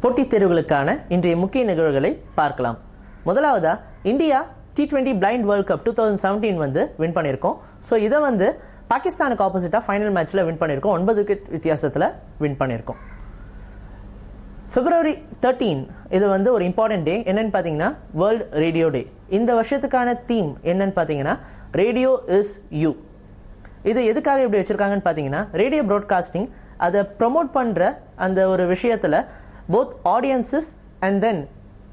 போட்டித் தேர்வுகளுக்கான இன்றைய முக்கிய நிகழ்வுகளை பார்க்கலாம். முதலாவதா India T20 blind world cup 2017 வந்து வின் பண்ணியிருக்கோம். ஸோ இதை வந்து பாகிஸ்தானுக்கு ஆப்போசிட்டா ஃபைனல் மேட்ச்ல வின் பண்ணியிருக்கோம். 9 விக்கெட் வித்தியாசத்தில் வின் பண்ணியிருக்கோம். February 13 இது வந்து ஒரு இம்பார்ட்டன்ட் டே. என்னன்னு பார்த்தீங்கன்னா வேர்ல்ட் ரேடியோ டே. இந்த வருஷத்துக்கான தீம் என்னன்னு பார்த்தீங்கன்னா ரேடியோ இஸ் யூ. இது எதுக்காக இப்படி வச்சிருக்காங்கன்னு பார்த்தீங்கன்னா ரேடியோ ப்ராட்காஸ்டிங் அதை ப்ரொமோட் பண்ற அந்த ஒரு விஷயத்துல போத் ஆடியன்சஸ் அண்ட் தென்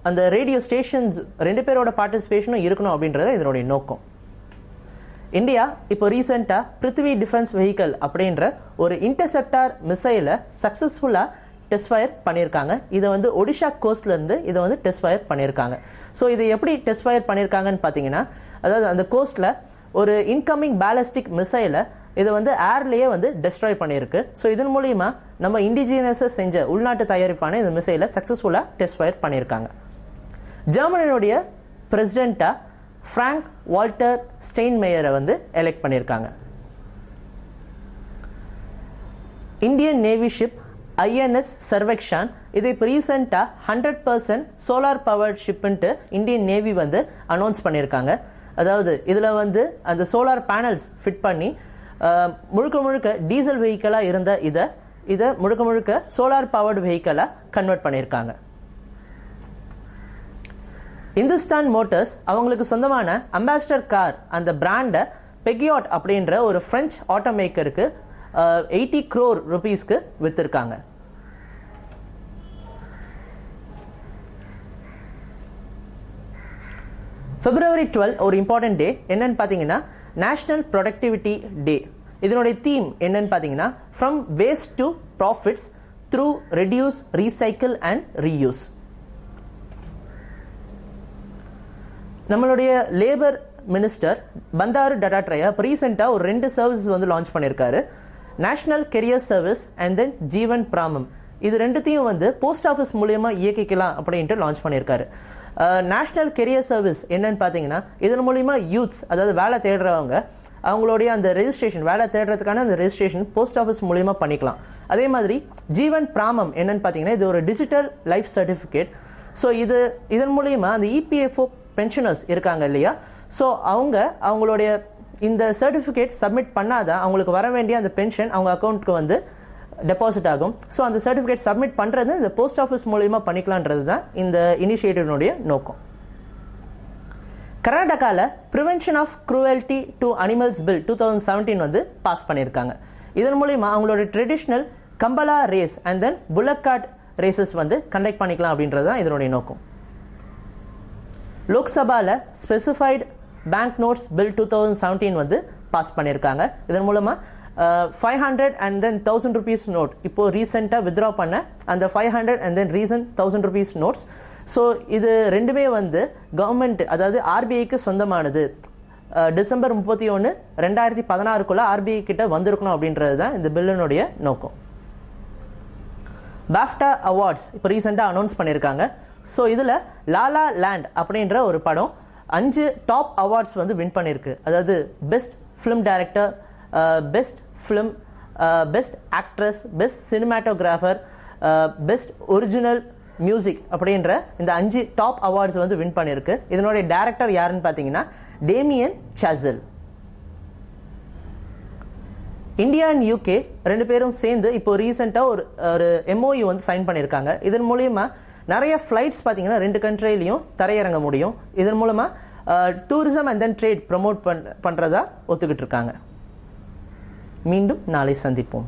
அந்த ரேடியோ ஸ்டேஷன்ஸ் ரெண்டு பேரோட பார்ட்டிசிபேஷனும் இருக்கணும் அப்படின்றது இதனுடைய நோக்கம். இந்தியா இப்போ ரீசெண்டா பிருத்திவி டிஃபென்ஸ் வெஹிக்கல் அப்படின்ற ஒரு இன்டர்செப்டார் மிசைலை சக்சஸ்ஃபுல்லா டெஸ்ட் ஃபயர் பண்ணியிருக்காங்க. இதை வந்து ஒடிஷா கோஸ்ட்ல இருந்து இதை வந்து டெஸ்ட் ஃபயர் பண்ணியிருக்காங்க. ஸோ இதை எப்படி டெஸ்ட் ஃபயர் பண்ணியிருக்காங்கன்னு பார்த்தீங்கன்னா அதாவது அந்த கோஸ்ட்ல ஒரு இன்கமிங் பேலஸ்டிக் மிசைலை இதை வந்து ஏர்லேயே வந்து டெஸ்ட்ராய் பண்ணியிருக்கு. ஸோ இதன் மூலியமா நம்ம இண்டிஜினியஸாக செஞ்ச உள்நாட்டு தயாரிப்பான இந்த மிசைலை சக்சஸ்ஃபுல்லாக டெஸ்ட் ஃபயர் பண்ணியிருக்காங்க. ஜெர்மனியுடைய பிரசிடென்ட்டா ஃப்ராங்க் வால்டர் ஸ்டெயின்மேயரை வந்து எலெக்ட் பண்ணியிருக்காங்க. இந்தியன் நேவி ஷிப் INS சர்வெக்ஷான் இதை இப்போ ரீசெண்டாக 100% சோலார் பவர்ட் ஷிப்ன்ட்டு இந்தியன் நேவி வந்து அனௌன்ஸ் பண்ணியிருக்காங்க. அதாவது இதில் வந்து அந்த சோலார் பேனல்ஸ் ஃபிட் பண்ணி முழுக்க முழுக்க டீசல் வெஹிக்கலாக இருந்த இதை முழுக்க முழுக்க சோலார் பவர்டு வெஹிக்கலாக கன்வெர்ட் பண்ணியிருக்காங்க. இந்துஸ்தான் மோட்டார்ஸ் அவங்களுக்கு சொந்தமான அம்பாசிடர் கார் அந்த பிராண்டை பெகியாட் அப்படின்ற ஒரு பிரெஞ்சு ஆட்டோமேக்கருக்கு 80 crore rupeesக்கு வித்திருக்காங்க. February 12 ஒரு இம்பார்ட்டன்ட் டே. என்னன்னு பார்த்தீங்கன்னா நேஷனல் ப்ரொடக்டிவிட்டி டே. இதனுடைய தீம் என்னன்னு பார்த்தீங்கன்னா from waste to profits through reduce recycle and reuse. நம்மளுடைய லேபர் மினிஸ்டர் பந்தாரு தட்டாட்ரயா இப்போ ரீசெண்டாக ஒரு 2 சர்வீசஸ் வந்து லான்ச் பண்ணியிருக்காரு. National career service and then Jeevan Pramaan. இது ரெண்டுத்தையும் வந்து போஸ்ட் ஆஃபீஸ் மூலியமா இயக்கிக்கலாம் அப்படின்ட்டு லான்ச் பண்ணியிருக்காரு. நேஷனல் கெரியர் சர்வீஸ் என்னன்னு பார்த்தீங்கன்னா இதன் மூலியமா யூத்ஸ் அதாவது வேலை தேடுறவங்க அவங்களுடைய அந்த ரெஜிஸ்ட்ரேஷன் வேலை தேடுறதுக்கான அந்த ரெஜிஸ்ட்ரேஷன் போஸ்ட் ஆஃபீஸ் மூலியமா பண்ணிக்கலாம். அதே மாதிரி ஜீவன் பிராமம் என்னன்னு பார்த்தீங்கன்னா இது ஒரு டிஜிட்டல் லைஃப் சர்டிஃபிகேட். ஸோ இதன் மூலியமா அந்த EPFO பென்ஷனர்ஸ் இருக்காங்க இல்லையா, ஸோ அவங்களுடைய இந்த சர்டிஃபிகேட் சப்மிட் பண்ணாதான் அவங்களுக்கு வர வேண்டிய அந்த பென்ஷன் அவங்க அக்கௌண்ட்க்கு வந்து டெபாசிட் ஆகும். ஸோ அந்த சர்டிஃபிகேட் சப்மிட் பண்றது இந்த போஸ்ட் ஆஃபீஸ் மூலியமா பண்ணிக்கலான்றது தான் இந்த இனிஷியேட்டிவ்னுடைய நோக்கம். கர்நாடகால prevention of cruelty to animals bill 2017 வந்து பாஸ் பண்ணியிருக்காங்க. இதன் மூலியமா அவங்களோட traditional Kambala race and then bullock cart races வந்து கண்டக்ட் பண்ணிக்கலாம் அப்படின்றது தான் இதனுடைய நோக்கம். லோக்சபால ஸ்பெசிஃபைடு பேங்க் நோட்ஸ் பில் 2017 வந்து பாஸ் பண்ணியிருக்காங்க. இதன் மூலமா 500 அண்ட் தென் 1000 rupees நோட் இப்போ ரீசெண்டா வித்ரா பண்ண அந்த 500 and then recent 1000 rupees notes. So இது ரெண்டுமே வந்து கவர்மெண்ட் அதாவது RBIக்கு சொந்தமானது. டிசம்பர் 31, 2016 RBI கிட்ட வந்திருக்கணும் அப்படின்றது தான் இந்த பில்லினுடைய நோக்கம். பாஃப்டா அவார்ட்ஸ் இப்போ ரீசெண்டா அனௌன்ஸ் பண்ணியிருக்காங்க. ஸோ இதுல லாலா லேண்ட் அப்படின்ற ஒரு படம் 5 டாப் அவார்ட்ஸ் வந்து வின் பண்ணியிருக்கு. அதாவது best film director, best film, best actress, best cinematographer, best original music அப்படின்ற இந்த 5 டாப் அவார்ட்ஸ் வந்து வின் பண்ணியிருக்கு. இதனுடைய டைரக்டர் யாருன்னு பார்த்தீங்கன்னா டேமியன் சாசல். இந்தியா அண்ட் UK ரெண்டு பேரும் சேர்ந்து இப்போ ரீசெண்டா ஒரு MOU வந்து சைன் பண்ணியிருக்காங்க. இதன் மூலியமா நிறைய ஃபிளைட்ஸ் பார்த்தீங்கன்னா 2 கண்ட்ரிலையும் தரையிறங்க முடியும். இதன் மூலமா tourism and then trade promote பண்றதா ஒத்துக்கிட்டு இருக்காங்க. மீண்டும் நாளை சந்திப்போம்.